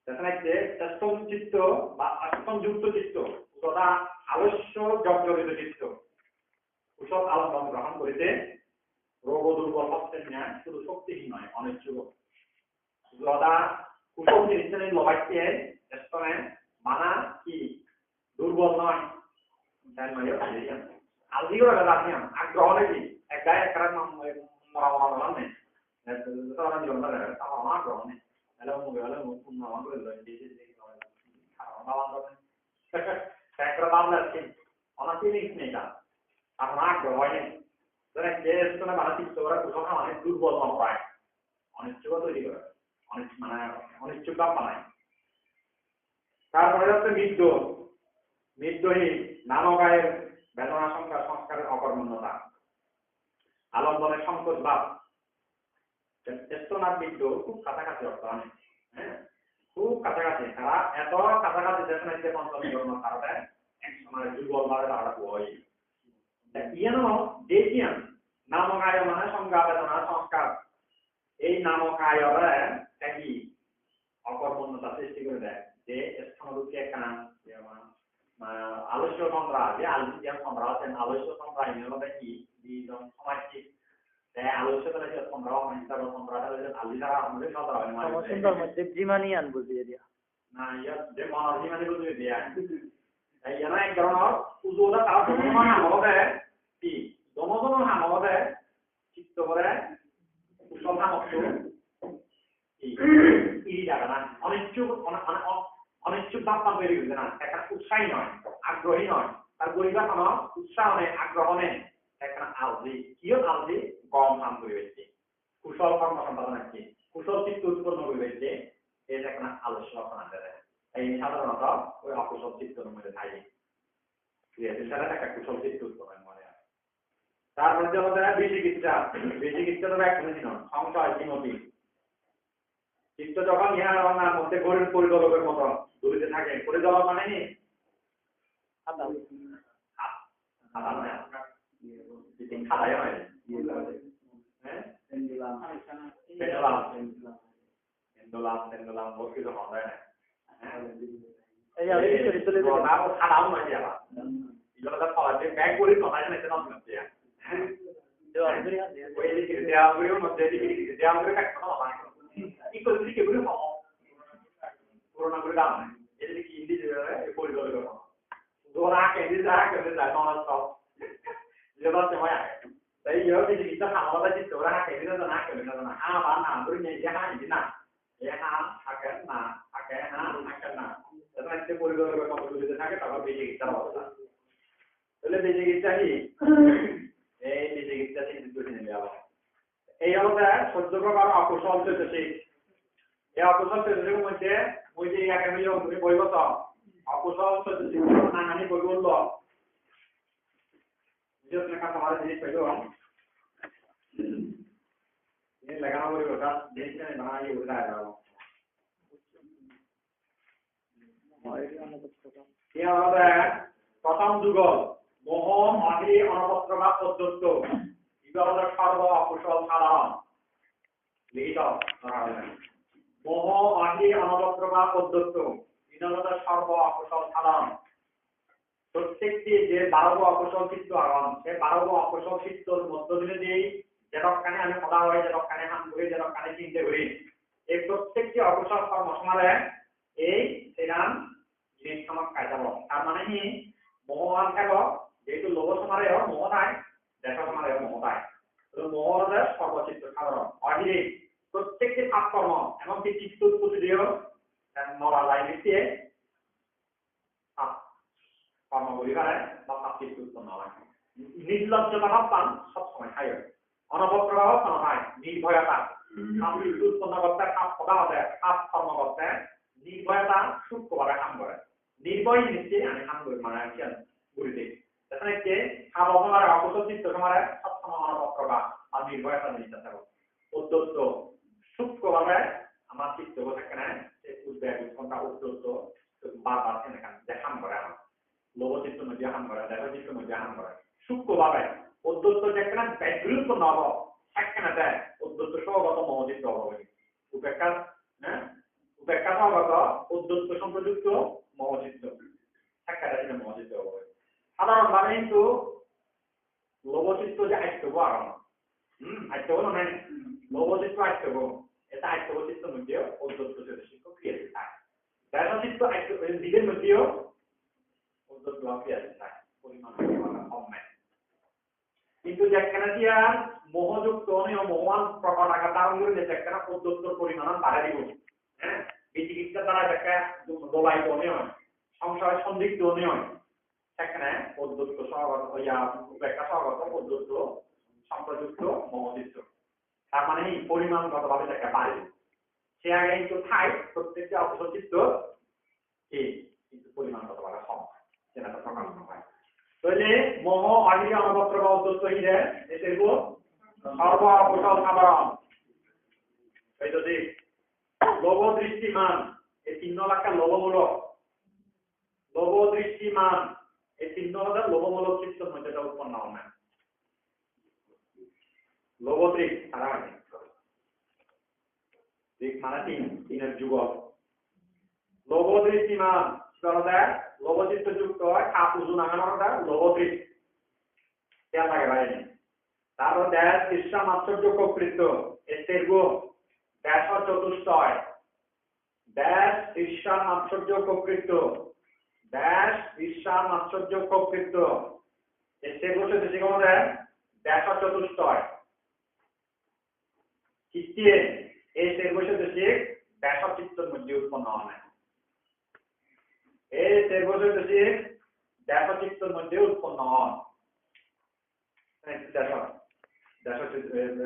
সেখানে যে চেষ্টন চিত্ত বা আসনযুক্ত চিত্ত তথা আলস্য জর্জরিত চিত্ত কুশল আলম্বন গ্রহণ করিতে রোগ দুর্বল হচ্ছেন না শুধু শক্তিহীন নয় অনিচ্ছুক যদা কুশল নিশ্চয় লবাইতে চেষ্টনে মানা কি দুর্বল নয় তাই নয় আলদিও রাখিয়াম আগ্রহ নাকি এক গায়ে এক মরা নেই তারা জীবনটা আমার আগ্রহ নেই হ্যালো মুগে হ্যালো মুখ নাম করে লয় দিয়েছে খারাপ বাবা একটা বাবা আছে অনেক জিনিস নেই তা আমার আগ্রহ নেই ধরেন যে স্থানে মানসিক তোরা কুশল অনেক দুর্বল মন পায় অনিচ্ছুক তৈরি করে অনেক মানে অনিচ্ছুক বানায় তারপরে হচ্ছে মৃত্যুহীন নামগায়ের বেদনা সংস্কারের অকর্মণ্যতা আলম্বনের সংকোচ ভাব চেষ্টনার মৃত্যু খুব কাছাকাছি অর্থ অনেক হ্যাঁ খুব কাছাকাছি তারা এত কাছাকাছি যেখানে যে পঞ্চম জন্ম তারা এক সময় দুর্বল ভাবে তারা হয় ইয়ানো দেখিয়ান নামকায় মানে সংজ্ঞা বেদনা সংস্কার এই নামকায়রে কি অকর্মণ্যতা সৃষ্টি করে দেয় যে স্থানরূপে একখানা আলস্য চন্দ্রা যে আলস্য চন্দ্রা আছেন আলস্য চন্দ্রা ইনলতে কি দুইজন সমাজকে আলস্য তাহলে যে চন্দ্রা হিসাবে চন্দ্রা তাহলে আলি দ্বারা আমাদের চন্দ্রা হয় মানে সুন্দর মধ্যে জিমানিয়ান বুঝিয়ে দিয়া না ইয়া যে মনাজিমানি বুঝিয়ে দিয়া এই জানা এক ধরনের উজোটা তার জন্য আমাদের কি জনগণ আমাদের চিত্ত করে কুশল সামর্থ্য এই জায়গা না অনিচ্ছুক ভাবনা তৈরি হয়েছে না একটা উৎসাহী নয় আগ্রহী নয় তার পরিবার কোনো উৎসাহ নেই আগ্রহ নেই একটা আলজি কিও আলজি গম কাম করে হয়েছে কুশল কর্ম সম্পাদন আছে কুশল চিত্ত উৎপন্ন করে হয়েছে এটা একটা আলস্য লক্ষণ আছে এই সাধারণত ওই অকুশল চিত্তের মধ্যে থাকে সেটা একটা কুশল চিত্ত উৎপন্ন মনে হয় তারপরে হচ্ছে বিচিকিৎসা তো একটা জিনিস সংশয় চিমতি চিত্ত যখন ইহার মধ্যে গরিব পরিচালকের মতো দূরিতে থাকে পরিচালক মানে নি খাতায় হয় বস্তিত হয় না খাটাও নয় দিয়া ব্যাগ করি কথা জানাইতে না দেওয়া মধ্যে দেওয়া করে কাটতে কি করে দিকে গুলো পাবো করোনা করে দাম এদিকে কি ইন্দি এই পরিচয় করব দোরা কেন্দ্রে যা করে যায় তখন সব যেটা সময় আগে তাই ইও যে জিনিসটা আমাদের যে দোরা কেন্দ্রে না করে না বা না ধরে নিয়ে যা ইদি না এ থাকে না এটা একটা পরিচয় করে কত দূরে থাকে তারপর বেজে গিয়ে অবস্থা তাহলে বেজে গিয়ে চাই এই বেজে গিয়ে চাই কিন্তু নিয়ে যাবো এই অবস্থায় সহ্য করার অকুশল চলতেছে এই অকুশল চলতেছে মধ্যে ওই যে একাডেমি তুমি বইব তো অকুশল চলতেছে নানানি বই বললো যে লেখা তোমার জিনিস পেল লেখানো বই ওটা জিনিসটা বানাই উঠে যাবো প্রথম যুগল মোহ মাহি অনবস্ত্র বা পদ্ধত বিবাহের সর্ব অকুশল সাধারণ লিখিত মোহ মাহি অনবস্ত্র বা পদ্ধত বিবাহের সর্ব অকুশল সাধারণ প্রত্যেকটি যে 12 অকুশল চিত্ত আগন সে 12 অকুশল চিত্তর মধ্য দিয়ে দিয়েই যেরকখানে আমি কথা হয় যেরকখানে হাম করি যেরকখানে চিন্তা করি এই প্রত্যেকটি অকুশল কর্ম সমারে এই সেরাম জিনিস সমাজ খাই যাব তার মানে কি মোহমান থাক যেহেতু লোভ সমারে মোহ নাই দেখা সমারে মোহ নাই মোহর সর্বচিত্ত সাধারণ অহিরে প্রত্যেকটি কাজকর্ম এমনকি চিত্ত উৎপত্তি দিয়েও মরা যায় নিশ্চয় কর্মগুলি হয় বা চিত্ত উৎপন্ন হয় নির্লজ্জতা ভাবতাম সবসময় খাই হয় অনবপ্রবাহ হয় নির্ভয়তা চিত্ত উৎপন্ন করতে কাজ সদা হবে কাজ কর্ম করতে নির্ভয়তা সূক্ষ্মভাবে কাম করে নির্ভয় নিশ্চয়ই আমি কাম করি মানে ঘুরিতে সেখানে যে খাব সমারে অকুশল চিত্ত সমারে সবসময় অনবপ্রবাহ আর নির্ভয়তা জিনিসটা থাকো উদ্যত্ত সূক্ষ্ম সূক্ষ্মভাবে আমার চিত্ত সেখানে উদ্বেগ উৎকণ্ঠা উদ্যত বারবার সেখানে দেখান করে আমার লোভচিত্র মধ্যে হান করে দেহচিত্র মধ্যে হান করে সূক্ষ্মভাবে উদ্যত যেখানে ব্যাঘ্র উৎপন্ন হব সেখানে দেয় উদ্যত সহগত মহচিত্র হবে উপেক্ষা হ্যাঁ উপেক্ষা সহগত উদ্যত সম্প্রযুক্ত মহচিত্র সেখানে মহচিত্র হবে সাধারণভাবে কিন্তু লোভচিত্র যে আইত্যব আর আইত্যব নয় লোভচিত্র আইত্যব এটা আইত্যব চিত্র মধ্যে উদ্যত শিক্ষক ক্রিয়া থাকে দেহচিত্র আইত্যব দিকের মধ্যেও উদ্যত ক্রিয়া থাকে পরিমাণ কম নাই কিন্তু যেখানে দিয়া মোহযুক্ত নিয়ম মোহান প্রকট আকার ধারণ করে যেখানে উদ্যতর পরিমাণ বাড়া দিব হ্যাঁ বিচিকিৎসা দ্বারা দেখা দোলাইত নিয়ম সংশয় সন্দিগ্ধ নিয়ম সেখানে উদ্যত সহগত হইয়া উপেক্ষা সহগত উদ্যত সম্প্রযুক্ত মোহচিত্র তার মানে এই পরিমাণগতভাবে দেখা বাড়ে সে আগে কিন্তু ঠাই প্রত্যেকটা অপচিত্র এই কিন্তু পরিমাণগতভাবে কম সেটা তো প্রকাশ হয় তাহলে মোহ অহিরে অনবত্র বা উদ্যত হিরে এদের সর্ব অকুশল সাধারণ এই যদি লোভ দৃষ্টিমান এই 3 লাখ লোভমূলক লোভ দৃষ্টিমান এই 3 লোভমূলক চিত্ত মধ্যে উৎপন্ন হবে লোভদৃক সারা দিক মানে তিনের যুগল লোভ দৃষ্টিমান লোভচিত্ত যুক্ত হয় খাপ উজু নাগানোটা লোভদৃক খেয়াল থাকে ভাই তারপর দেশ ঈর্ষা মাৎসর্য প্রকৃত এর দেশ চতুষ্টয় দেশ ঈর্ষা মাৎসর্য প্রকৃত দেশ ঈর্ষা মাৎসর্য প্রকৃত এর বসে বেশি কোনো দেয় দেশ চতুষ্টয় চিত্তে এই এর বসে বেশি দেশ চিত্তর মধ্যে উৎপন্ন হয় এই এর বসে বেশি দেশ চিত্তর মধ্যে উৎপন্ন হয়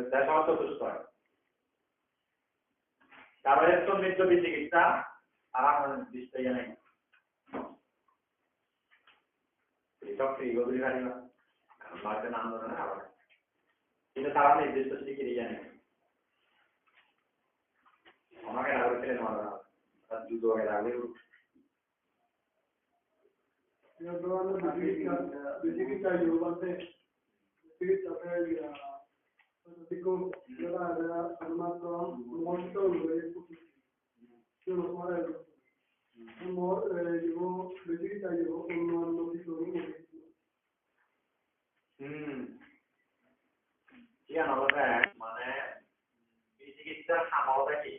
দেশ চতুষ্টয় তারপরে সমৃদ্ধ বিচিকিৎসা আর নির্দিষ্ট ইয়ে নেই নাম ধরে না আবার কিন্তু তারা নির্দিষ্ট শিখির ইয়ে নেই আমাকে রাগ ছেলে নেওয়া যুদ্ধ রাগলে বিচিকিৎসা বলতে চিকিৎসা শুধুমাত্র মহিত বিচিকিৎসা অন্যান্য কিছু মানে বিচিকিৎসার সামলটা কি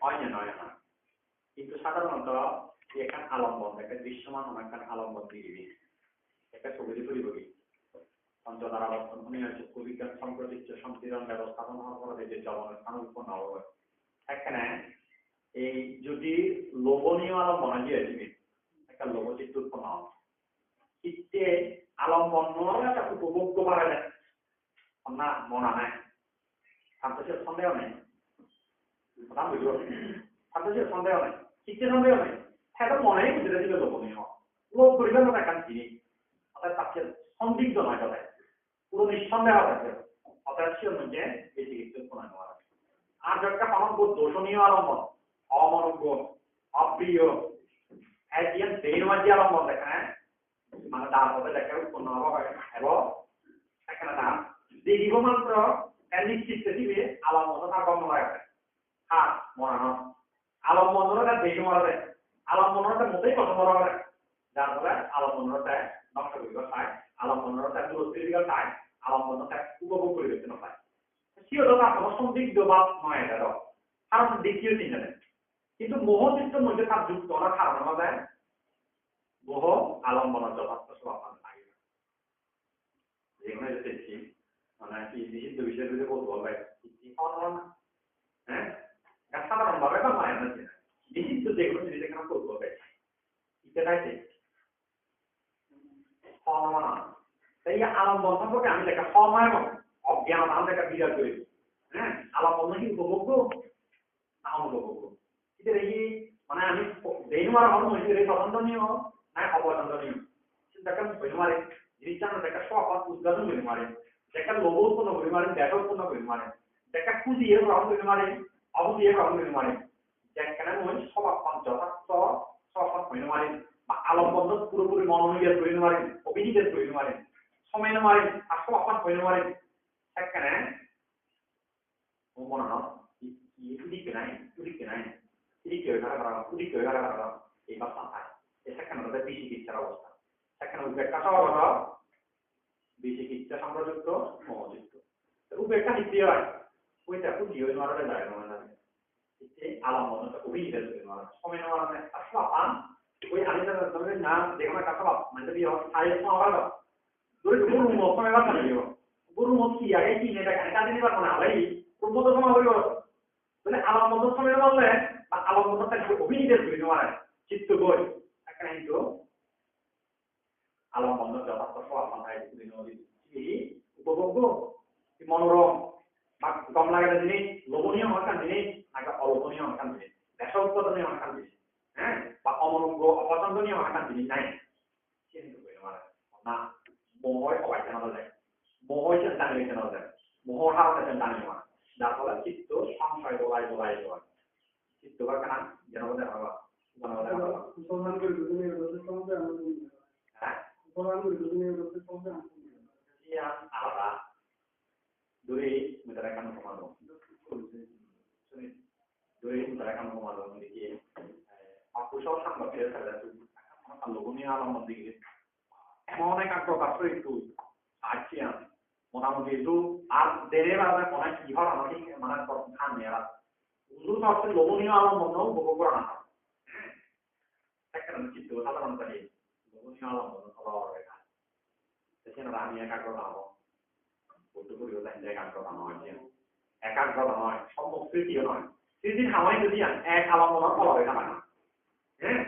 অন্য নয় কিন্তু সাধারণত এখানে আলম্বন একটা দৃশ্যমান এখানে আলম্বন দিবি একটা ছবি তুলিবি পঞ্চধারা লক্ষণ কুবিজ্ঞান সম্প্রতিচ্ছ সম্পীড়ন ব্যবস্থাপন হওয়ার পরে যে জবনের স্থান উৎপন্ন হবে এখানে এই যদি লোভনীয় আলম্বন দিয়েছিবি একটা লোভচিত্ত উৎপন্ন হবে চিত্তে আলম্বন একটা উপভোগ্য পারে না না মনা নাই সন্তোষের সন্দেহ নেই সন্তোষের সন্দেহ নেই চিত্তে সন্দেহ নেই হ্যাঁ মনেই বুঝতে ছিল লোভনীয় লোভ করিবেন না একটা জিনিস অর্থাৎ তাকে সন্দিগ্ধ নয় তবে পুরো নিঃসন্দেহ আছে অর্থাৎ সে মধ্যে এই চিকিৎসা উৎপন্ন হওয়া আর একটা অনজ্ঞ দোষণীয় আলম্বন অমনজ্ঞ অপ্রিয় একদিন বেইনবাজি আলম্বন দেখায় মানে তার মধ্যে দেখা উৎপন্ন হওয়া হয় এবং এখানে না দেখিব মাত্র নিশ্চিত দিবে আলম্বন তার গণ্য হয় হাত মনানো আলম্বনটা বেশি মরা যায় আলম্বনটা মোটেই পছন্দ হবে যার ফলে আলম্বনটা নষ্ট করিব চায় আলম্বনটা দূরত্ব চায় আলম্বনটা উপভোগ পরিবেশন পায় সিও তো আপনার সন্দিগ্ধ বা নয় এটা কারণ দ্বিতীয় চিন্তা নেই কিন্তু মোহচিত্র মধ্যে তার যুক্ত হওয়ার কারণ হবে মোহ আলম্বন যথার্থ স্বভাব লাগে যেগুলো দেখছি মানে কি নিষিদ্ধ বিষয়ের বিরুদ্ধে বলতে বলবে হ্যাঁ সাধারণভাবে বা মায় না নিষিদ্ধ যেগুলো জিনিস এখানে করতে হবে সেটাই এই আলম্বন সম্পর্কে আমি দেখা সময় অজ্ঞান আমি দেখা বিরাট করি হ্যাঁ আলম্বন কি উপভোগ্য না অনুপভোগ্য এই মানে আমি বেনুমার হন মহিলার পছন্দনীয় না অপছন্দনীয় দেখা বেনুমারে জিনিসটা আমরা দেখা সব উদ্ঘাটন করে মারে দেখা লোভ উৎপন্ন করে মারে দেখা উৎপন্ন করে মারে একটা খুঁজিয়ে গ্রহণ করতে পারে অবুঝিয়ে গ্রহণ করতে পারে যেখানে মই সমাপ্পান যথার্থ সমাপ্পান হইতে পারে বা আলম্বন পুরোপুরি মনোনিবেশ হইতে পারে অভিনিবেশ হইতে পারে সময় মারে আর সমাপ্পান হইতে পারে সেখানে মনে হয় উদিকে নাই উদিকে করা এই বাস না থাকে সেখানে আমাদের বিচিকিৎসার অবস্থা সেখানে উপেক্ষা সহগত বিচিকিৎসা সম্পর্যুক্ত মহযুক্ত উপেক্ষা নিতে হয় ওইটা খুঁজি ওই মারাটা যায় না আলম্বনটা অভিনিবেশ হইতে পারে সময় মারানে আসলে পান ওই আলিদার নাম যেখানে কাছে মানে দিয়ে সাইজ সময় ধরে গুরু মত সময় বাদ দিও গুরু মত কি আগে কি নেটা কেন কাজে নিবার না ভাই পূর্বত সময় হইব বলে আলম্বন সময় বললে বা আলম্বনটা অভিনিবেশ হইতে পারে চিত্ত বই একটা কিন্তু আলম্বন যথার্থ সমাধান উপভোগ্য মনোরম বা কম লাগার জিনিস লোভনীয় হওয়ার জিনিস নাকি অলোভনীয় হওয়ার জিনিস ব্যবসা উৎপাদনীয় হওয়ার জিনিস হ্যাঁ বা অমনোজ্ঞ অপছন্দনীয় হওয়ার জিনিস নাই কিন্তু না মোহয় সবাই জানা যায় মোহয় জানিয়ে জানা যায় মোহর হারণে জানিয়ে না যার ফলে চিত্ত সংশয় বলাই চিত্তবার কেন যেন বোধ হয় মুসলমান করে দুজনের রোজের সঙ্গে আমাদের হ্যাঁ মুসলমান করে দুজনের রোজের সঙ্গে আলাদা দূরে মিটার একান্ন কমানো দূরে মিটার একান্ন কমানো দেখিয়ে অকুশল সাংবাদিকের খেলা লোভনীয় আলম্বন দিকে এমন এক প্রকাশ একটু আসছি আমি মোটামুটি একটু আর দেরের আলাদা কোনো কি হয় আমাকে মানে খান নেওয়া উজুর অর্থে লোভনীয় আলম্বন উপভোগ করা না একটা চিত্ত সাধারণত লোভনীয় আলম্বন হওয়ার দেখা সেখানে আমি একাগ্রতা হব বুদ্ধপুরীও তাই একাগ্রতা নয় একাগ্রতা নয় সম্ভব স্মৃতিও নয় স্মৃতির হাওয়াই যদি এক আলম্বন ফল হবে না হ্যাঁ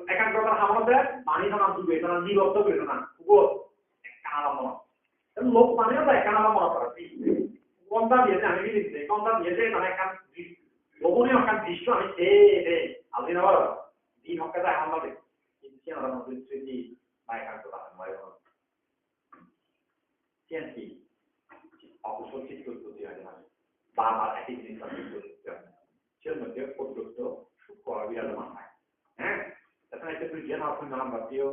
একাগ্রতার হামতে মানি না দুবে না নিরব্দ করে না উপর একটা আলম্বন লোক মানেও তো একটা আলম্বন করা কোনটা দিয়েছে আমি কি দিচ্ছি কোনটা দিয়েছে মানে একটা লোভনীয় একটা দৃশ্য আমি আপনি না বলো দিন হকাটা এমন ভাবে কিন্তু আমরা মধ্যে স্মৃতি বা একাগ্রতা হয় কি অবসর চিত্ত উৎপত্তি হয় না বারবার একই জিনিস সে মধ্যে পর্যন্ত সূক্ষ্ম বিরাজমান হয় হ্যাঁ তাছাড়া একটা তুই জ্ঞান অর্থ নাম বা প্রিয়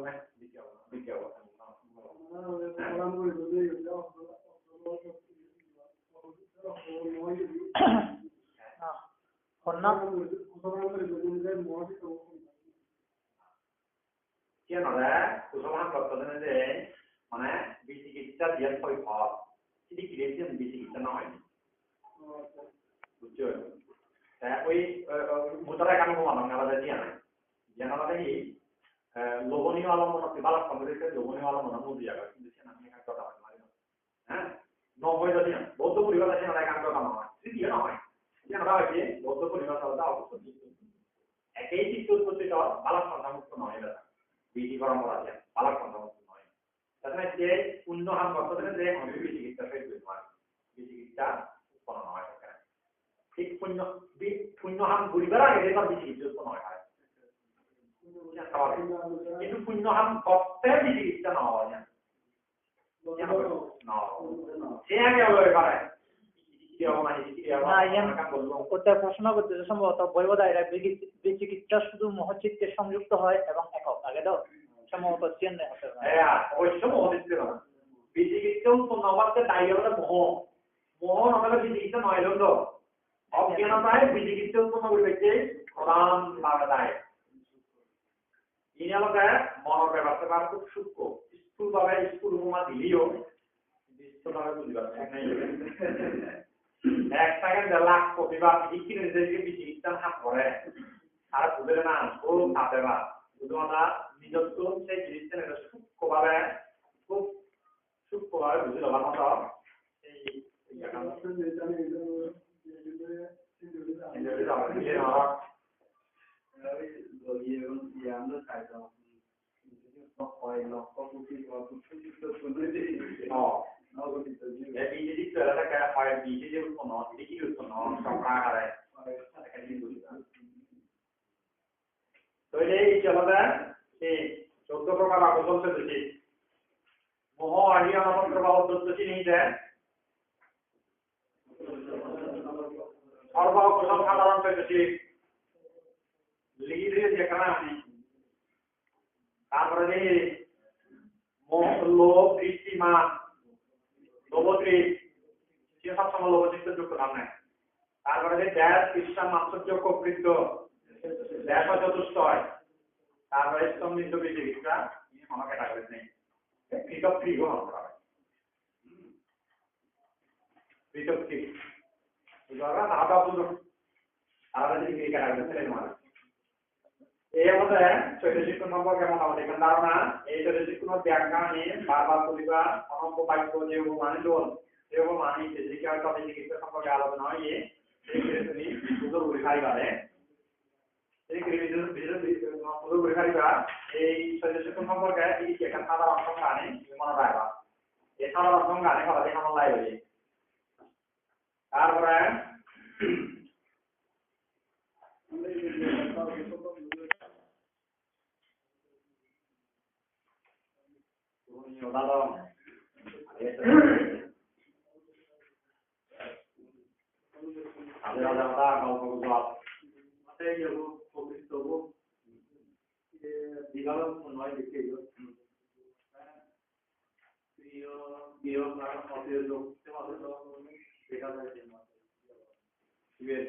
দ্বিতীয় কুসলমান করতেছেন যে মানে বিচিকিৎসা দিয়ে ফল সেটি ক্রিয়েছেন বিচিকিৎসা না হয়নি বুঝছো ওই মুদ্রা কামি কমানো আলাদা দিয়ে নাই যেন আলাদা কি লোভনীয় আলম্বন বালাক কংগ্রেসের লোভনীয় আলম্বন মুদি যাবে কিন্তু সে নামে একটা কথা হয় হ্যাঁ নব্বই যদি বৌদ্ধ পরিবার আছে না একান্ত কাম হয় তৃতীয় নয় যেন হয়েছে বৌদ্ধ পরিবার আলাদা অবশ্যই একই চিত্ত উৎপত্তি বালাক সংখ্যামুক্ত নয় এটা বিধি পরম্পরা আছে বালাক সংখ্যামুক্ত নয় তাছাড়া যে পুণ্যহান করতে যে আমি বিচিকিৎসা সেই বিচিকিৎসা উৎপন্ন নয় ঠিক পুণ্যহান পরিবার আগে যেটা বিচিকিৎসা উৎপন্ন হয় কিন্তু পুণ্যহান করতে বিচিকিৎসা না হয় না সে আগে করে ওটা প্রশ্ন করতে সম্ভবত বৈবদায়রা বিচিকিৎসা শুধু মহচিত্তে সংযুক্ত হয় এবং একক আগে তো সম্ভবত চেন্নাই হতে পারে অবশ্য মহচিত্তে নয় বিচিকিৎসা উৎপন্ন হওয়ার দায়ী হলো মোহ নহলে বিচিকিৎসা নয় হলো অজ্ঞানতায় বিচিকিৎসা উৎপন্ন করবে প্রধান ভাবে দায় ইনিয়ালকে মনের ব্যাপারটা খুব সূক্ষ্ম স্কুল ভাবে স্কুল উপমা দিলেও বিশ্বভাবে বুঝতে পারছে এক সেকেন্ড লাখ প্রতিবার ইকিনে নিজেকে বিচিকিৎসা হাত করে আর বুঝলে না ও হাতে বা শুধুমাত্র নিজস্ব সেই জিনিসটা এটা সূক্ষ্মভাবে খুব সূক্ষ্মভাবে বুঝে দেওয়ার মতো চোদ্দ প্রকার আকর্ষণ চলছে মোহ আহিয়া নমস্কার বা অদ্যুত চিনি দেয় সর্বকুশল সাধারণ চৈতসিক লিখিত যেখানে আমি তারপরে দেখি লোভ দৃষ্টিমান লোভদৃক সে সবসময় লোভচিত্ত যুক্ত নামে তারপরে যে দেশ ইচ্ছা মাৎসর্য প্রবৃত্ত দেশ চতুষ্ট হয় তারপরে স্তম্ভিত বিচিকিৎসা কোনো ক্যাটাগরি নেই পৃথক ফ্রিগো হতে পারে পৃথক ফ্রি তারা বুঝুন তারা যদি ক্যাটাগরি ছেলে মানে এই আমাদের চৈতসিক সম্পর্কে মোটামুটি একটা ধারণা এই চৈতসিক কোন ব্যাখ্যা নিয়ে বারবার করিবা অনন্ত বাক্য যে মানে লোন সেরকম মানে যে টপিক চিকিৎসা সম্পর্কে আলোচনা হয় এই তুমি সুন্দর উল্লেখাই পারে এই সুন্দর উল্লেখাইবা এই চৈতসিক সম্পর্কে এই একটা সাধারণ সংজ্ঞা নেই মনে রাখবা এই সাধারণ সংজ্ঞা নেই হলে আমার লাই হয়ে তারপরে দাদা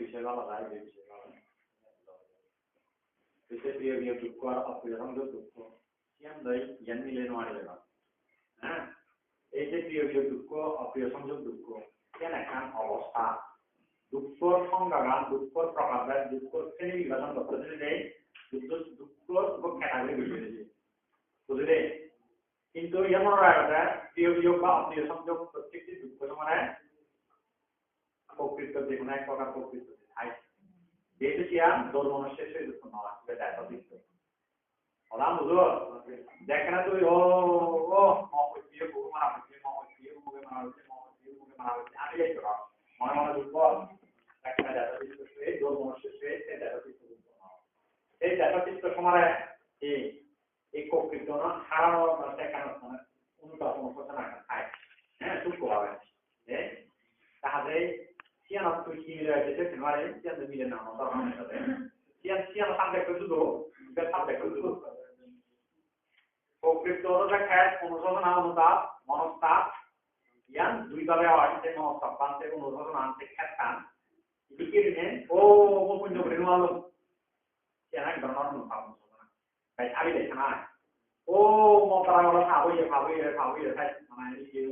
বিষয় আলাদা প্রিয় দুঃখ আর অপ্রিয় দুঃখ জ্ঞান মিলে নোয়ারে হ্যাঁ এই যে প্রিয় দুঃখ অপ্রিয় সংযোগ দুঃখ কেন একটা অবস্থা দুঃখর সংজ্ঞাগান দুঃখর প্রকারভেদ দুঃখর শ্রেণী বিভাজন করতে দেয় দুঃখ ক্যাটাগরি বুঝিয়েছে বুঝলে কিন্তু এমন রায়টা প্রিয় বিয়োগ বা অপ্রিয় সংযোগ প্রত্যেকটি দুঃখ সমানে প্রকৃত যে কোনো এক প্রকার প্রকৃত হয় যেহেতু কিয়াম দোল মনুষ্যের সেই দুঃখ নয় সেটা এত দিচ্ছ ওরা বুঝো যেখানে তুই ও মহত্বীয় বহু মারা হচ্ছে মহত্বীয় মুখে মারা হচ্ছে আমি যাই তোরা মনে মনে দুঃখ একটা দেখা দিচ্ছ এই দোল মনুষ্যের সেই দেখা দিচ্ছ এই দেখা দিচ্ছ সময় এই প্রকৃত না হারানো দেখানো মানে অনুতাপ অনুশোচনা খায় হ্যাঁ দুঃখ হবে তাহলে siano tuh kira aja sih kemarin sian demi dan nama orang sian sampai ke situ nggak sampai ke situ প্রকৃত দেখায় অনুশোচনা অনুতাপ মনস্তাপ yang দুইভাবে হয় যে মনস্তাপ বানতে অনুশোচনা আনতে খেতাম দিকিরনে ও পুঞ্জ করে নালো sian এক ধরনের অনুতাপ অনুশোচনা তাই আগে দেখা না ও মতরা হলো খাবই তাই মানে এই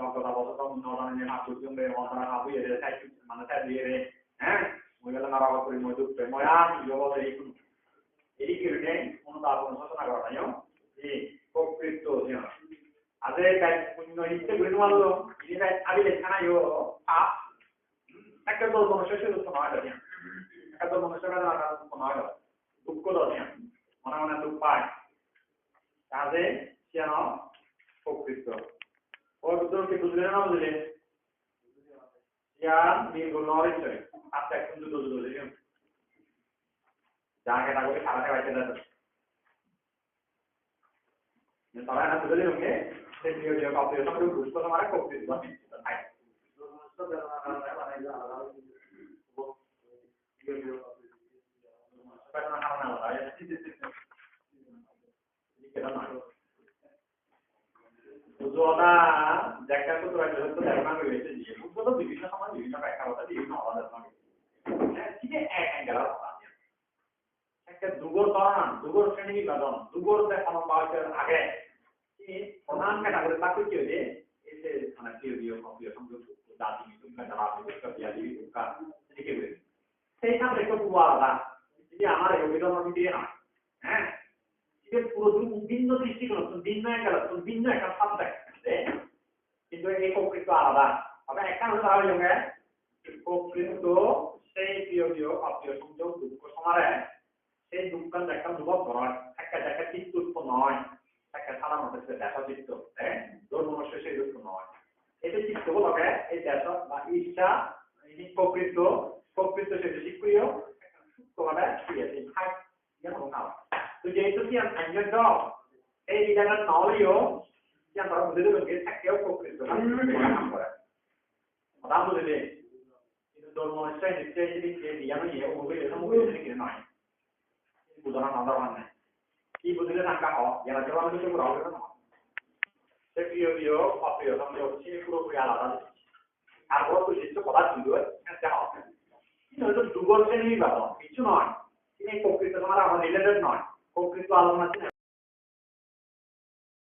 কথা বলতো নরমালি মাছ জমবে মতরা খাবই এর তাই মানে তাই দিয়ে হ্যাঁ মহিলা নারাবা করে মজুদ ময়া জবাব এই কিরনে অনুতাপ অনুশোচনা করা নাই এই প্রকৃত জিনিস আদে তাই পুণ্য হিতে গুণমালো ইনি তাই আগে লেখা নাই ও আপ একটা তো মনুষ্যের তো নয় না একটা তো মনুষ্যের না নয় দুঃখ দনিয়া মনে দুঃখ পায় তাহলে কেন প্রকৃত ওর কি বুঝলে না বুঝলে ইয়ার নির্গুণ নয় আপনি এখন দুটো বুঝলে যা কেনা করে সারাটা বাইতে যাচ্ছে তারা না বুঝলে ওকে সে নিয়ে কপির সঙ্গে বুঝতে তোমার প্রকৃত থাকে উজ্জ্বলতা দেখা তো হয়তো দেখা হয়েছে যে উজ্জ্বল বিভিন্ন সময় বিভিন্ন ব্যাখ্যা বিভিন্ন আলাদা ঠিক এক অ্যাঙ্গেল একটা দুগর ধারণা দুগর শ্রেণী বিভাজন দুগর দেখানো পাওয়ার আগে প্রধান ক্যাটাগরি তাকে কি হয়েছে এসে মানে প্রিয় কপিয় সংযোগ জাতি সেইখান থেকে পুরো আলাদা যদি আমার অভিধান দিয়ে না হ্যাঁ পুরো ভিন্ন দৃষ্টিকোণ ভিন্ন ভিন্ন একটা সাবজেক্ট কিন্তু এই প্রকৃত আলাদা তবে একটা হলো তাহলে প্রকৃত সেই প্রিয় অপ্রিয় সংযোগ দুঃখ সমারে সেই দুঃখ একটা অনুভব করার একটা দেখা চিত্ত উৎপন্ন হয় একটা সাধারণত দেখা চিত্ত দোর মনুষ্য সেই দুঃখ নয় এটা চিত্ত বলকে এই দেখা বা ইচ্ছা প্রকৃত সেটা শিক্ষীয় সূক্ষ্মভাবে ক্রিয়াশীল থাকে যেমন খাওয়া তো যেহেতু কি আমি এই জায়গা নলেও যে আমরা বুঝতে পারছি থাকেও প্রকৃত কাম করে কথা বুঝলে কিন্তু ধর্মনিষ্ঠায় নিশ্চয়ই যদি দিয়ানো ইয়ে মুভি মুভি কিনে নয় বুঝানো না দেওয়া নাই কি বুঝলে টাকা হয় যারা যেমন কিছু করা হবে না সে প্রিয় প্রিয় অপ্রিয় সঙ্গে হচ্ছে পুরোপুরি আলাদা তারপর তো নিশ্চয় কথা ছিল একটা হবে কিন্তু হয়তো দুগল শ্রেণীর ব্যাপার কিছু নয় তিনি প্রকৃত তোমার আমার রিলেটেড নয় প্রকৃত আলোচনা